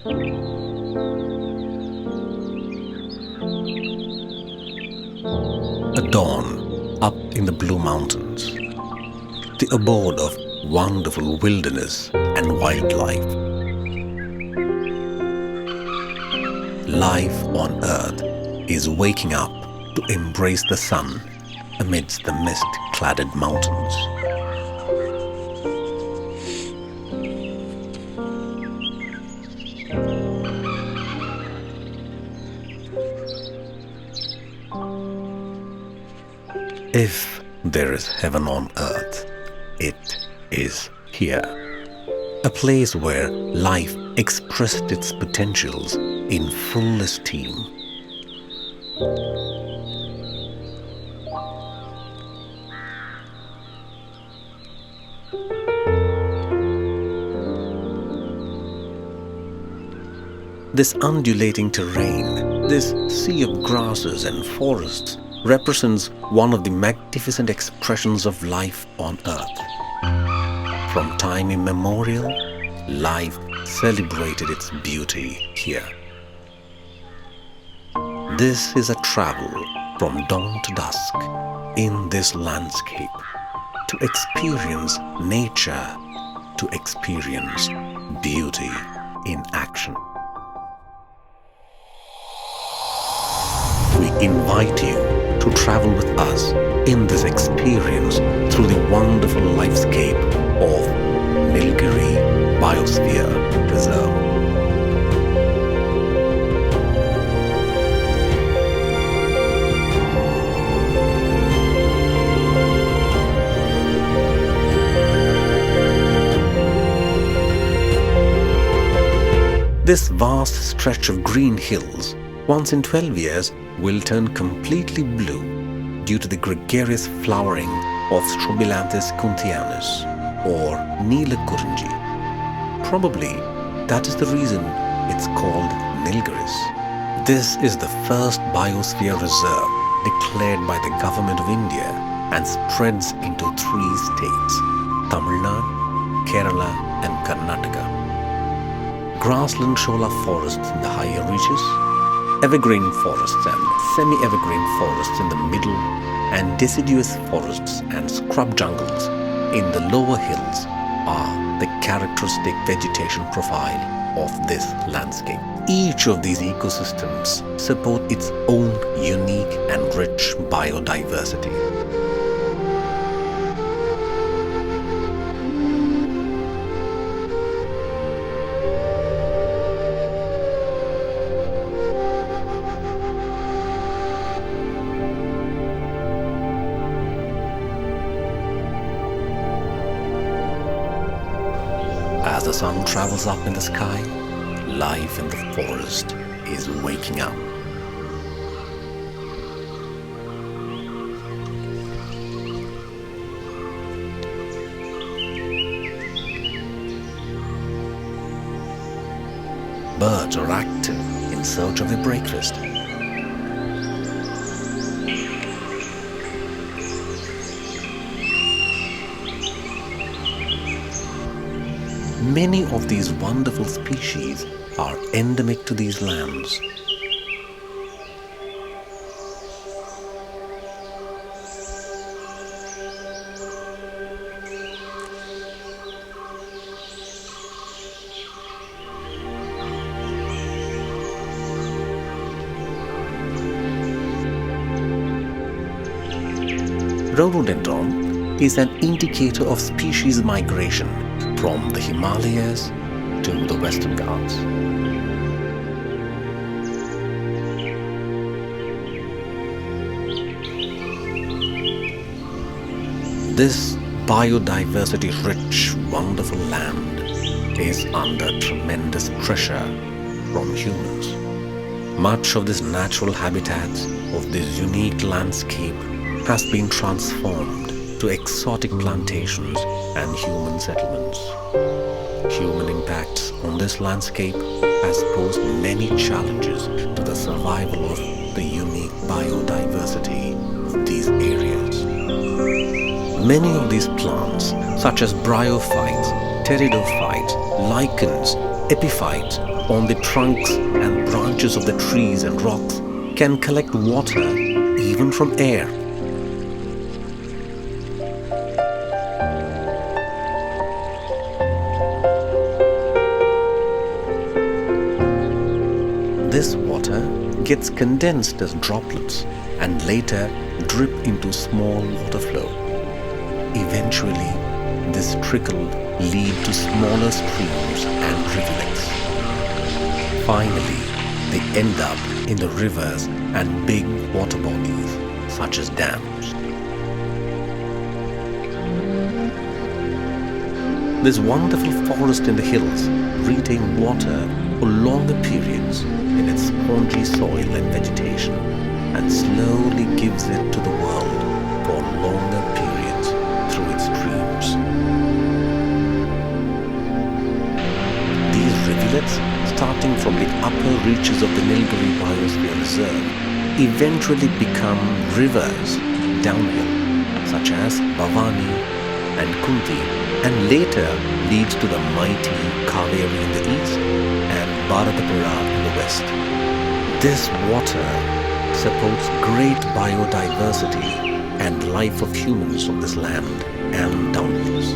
A dawn up in the Blue Mountains, the abode of wonderful wilderness and wildlife. Life on Earth is waking up to embrace the sun amidst the mist-cladded mountains. If there is heaven on earth, it is here. A place where life expressed its potentials in full esteem. This undulating terrain, this sea of grasses and forests, represents one of the magnificent expressions of life on Earth. From time immemorial, life celebrated its beauty here. This is a travel from dawn to dusk in this landscape, to experience nature, to experience beauty in action. We invite you to travel with us in this experience through the wonderful lifescape of Nilgiri Biosphere Reserve. This vast stretch of green hills, once in 12 years, will turn completely blue due to the gregarious flowering of Strobilanthes kunthianus or Nilgiri. Probably that is the reason it's called Nilgiris. This is the first biosphere reserve declared by the Government of India and spreads into 3 states: Tamil Nadu, Kerala and Karnataka. Grassland shola forests in the higher reaches, evergreen forests and semi-evergreen forests in the middle, and deciduous forests and scrub jungles in the lower hills are the characteristic vegetation profile of this landscape. Each of these ecosystems support its own unique and rich biodiversity. As the sun travels up in the sky, life in the forest is waking up. Birds are active in search of their breakfast. Many of these wonderful species are endemic to these lands. Rhododendron is an indicator of species migration from the Himalayas to the Western Ghats. This biodiversity-rich, wonderful land is under tremendous pressure from humans. Much of this natural habitat of this unique landscape has been transformed to exotic plantations and human settlements. Human impacts on this landscape has posed many challenges to the survival of the unique biodiversity of these areas. Many of these plants, such as bryophytes, pteridophytes, lichens, epiphytes on the trunks and branches of the trees and rocks can collect water even from air. This water gets condensed as droplets and later drip into small water flow. Eventually, this trickle leads to smaller streams and rivulets. Finally, they end up in the rivers and big water bodies such as dams. This wonderful forest in the hills retains water for longer periods in its spongy soil and vegetation and slowly gives it to the world for longer periods through its streams. These rivulets, starting from the upper reaches of the Nilgiri biosphere reserve, eventually become rivers downhill, such as Bhavani and Kunti, and later leads to the mighty Kaveri in the east and Bharatapuzha in the west. This water supports great biodiversity and life of humans on this land and downhills.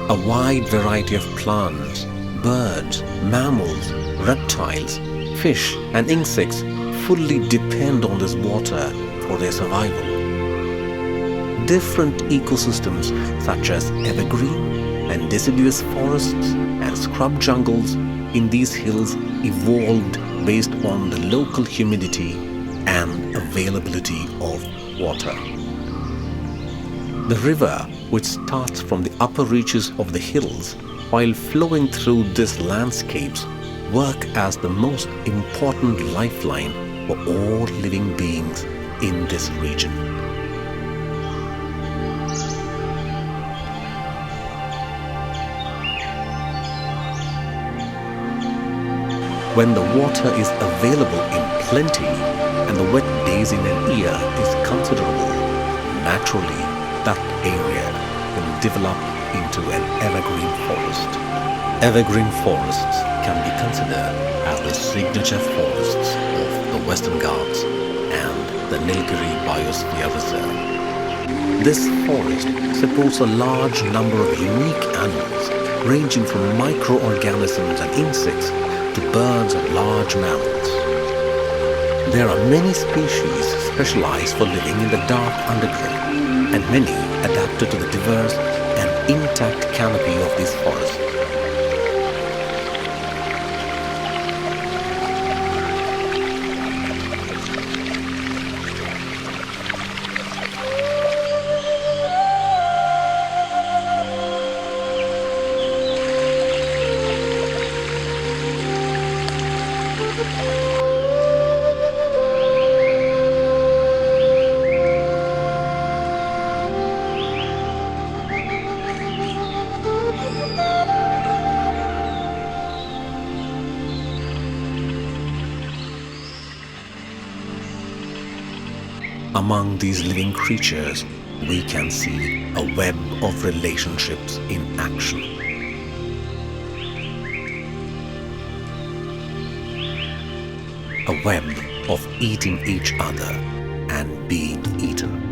A wide variety of plants, birds, mammals, reptiles, fish and insects fully depend on this water for their survival. Different ecosystems such as evergreen and deciduous forests and scrub jungles in these hills evolved based on the local humidity and availability of water. The river, which starts from the upper reaches of the hills while flowing through these landscapes, work as the most important lifeline for all living beings in this region. When the water is available in plenty and the wet days in an year is considerable, naturally that area will develop into an evergreen forest. Evergreen forests can be considered as the signature forests of the Western Ghats and the Nilgiri Biosphere Reserve. This forest supports a large number of unique animals ranging from microorganisms and insects to birds and large mammals. There are many species specialized for living in the dark undergrowth and many adapted to the diverse and intact canopy of these forests. Among these living creatures, we can see a web of relationships in action. A web of eating each other and being eaten.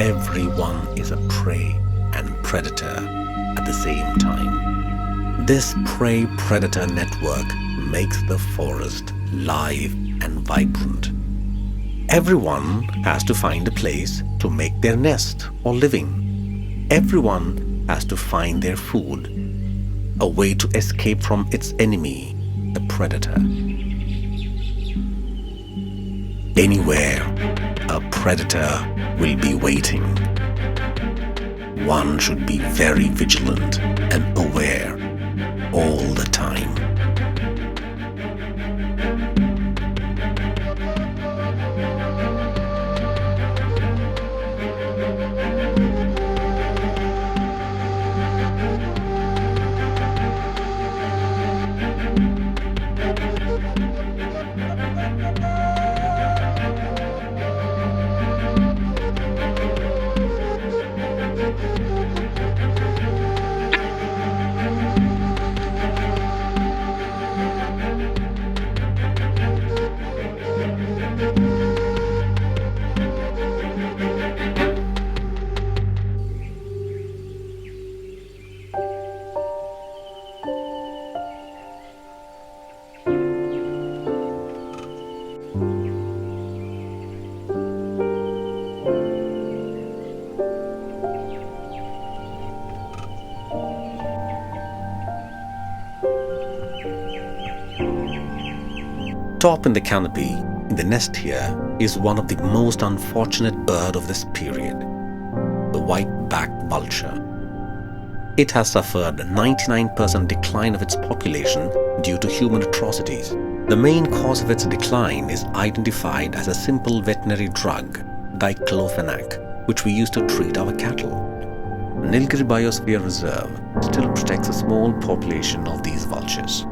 everyone is a prey and predator at the same time. This prey-predator network makes the forest live and vibrant. Everyone has to find a place to make their nest or living. Everyone has to find their food, a way to escape from its enemy, the predator. Anywhere, a predator will be waiting. One should be very vigilant and aware all the time. Top in the canopy, in the nest here, is one of the most unfortunate bird of this period, the white-backed vulture. It has suffered a 99% decline of its population due to human atrocities. The main cause of its decline is identified as a simple veterinary drug, diclofenac, which we use to treat our cattle. Nilgiri Biosphere Reserve still protects a small population of these vultures.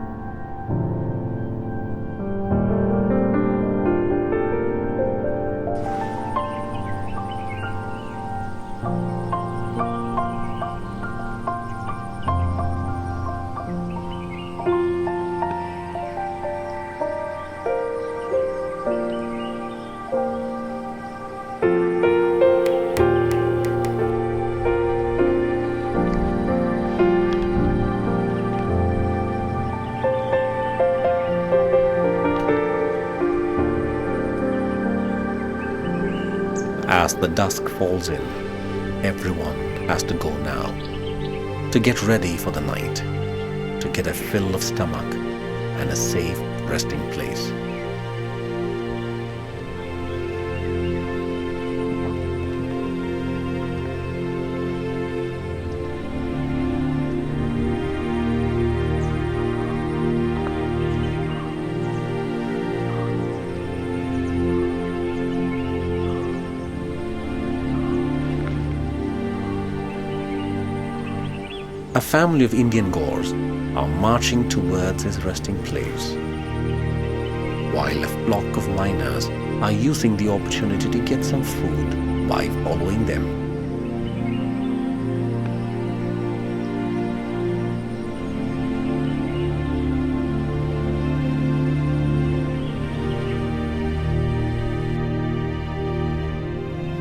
As the dusk falls in, everyone has to go now, to get ready for the night, to get a fill of stomach and a safe resting place. A family of Indian Gores are marching towards his resting place, while a flock of miners are using the opportunity to get some food by following them.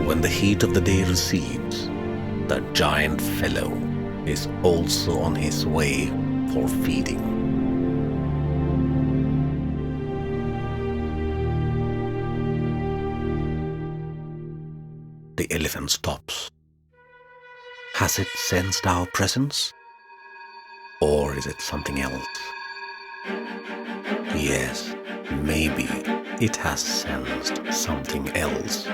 When the heat of the day recedes, the giant fellow is also on his way for feeding. The elephant stops. Has it sensed our presence? Or is it something else? Yes, maybe it has sensed something else.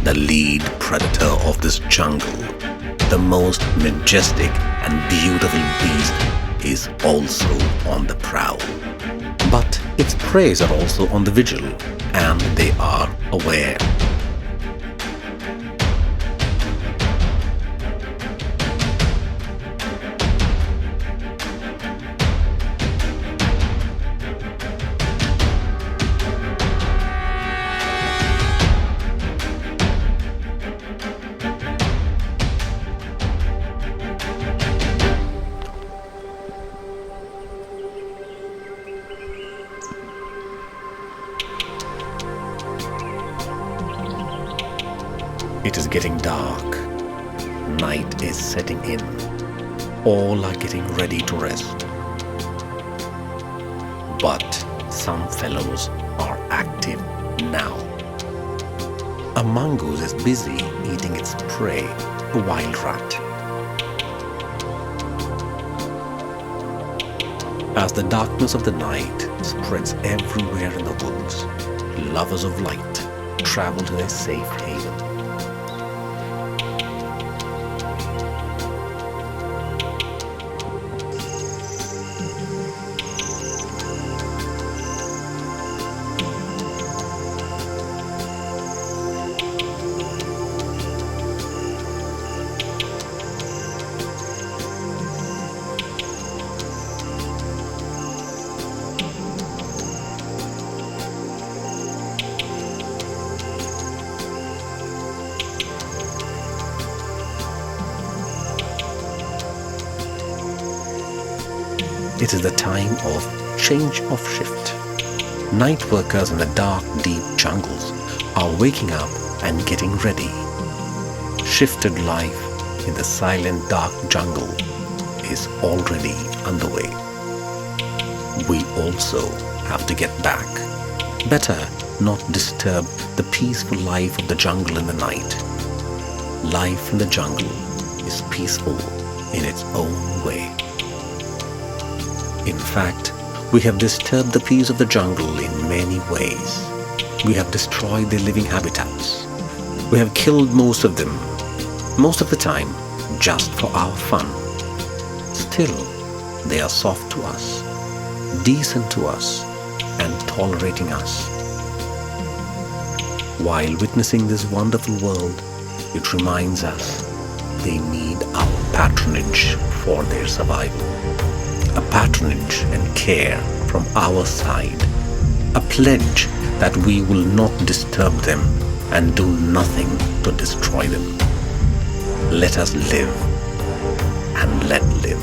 The lead predator of this jungle, the most majestic and beautiful beast, is also on the prowl. But its prey are also on the vigil, and they are aware. getting dark. Night is setting in. All are getting ready to rest. But some fellows are active now. A mongoose is busy eating its prey, a wild rat. As the darkness of the night spreads everywhere in the woods, lovers of light travel to their safe haven. It is the time of change of shift. Night workers in the dark, deep jungles are waking up and getting ready. Shifted life in the silent, dark jungle is already underway. We also have to get back. Better not disturb the peaceful life of the jungle in the night. Life in the jungle is peaceful in its own way. In fact, we have disturbed the peace of the jungle in many ways. We have destroyed their living habitats. We have killed most of them, most of the time, just for our fun. Still, they are soft to us, decent to us, and tolerating us. While witnessing this wonderful world, it reminds us they need our patronage for their survival. A patronage and care from our side, a pledge that we will not disturb them and do nothing to destroy them. Let us live and let live.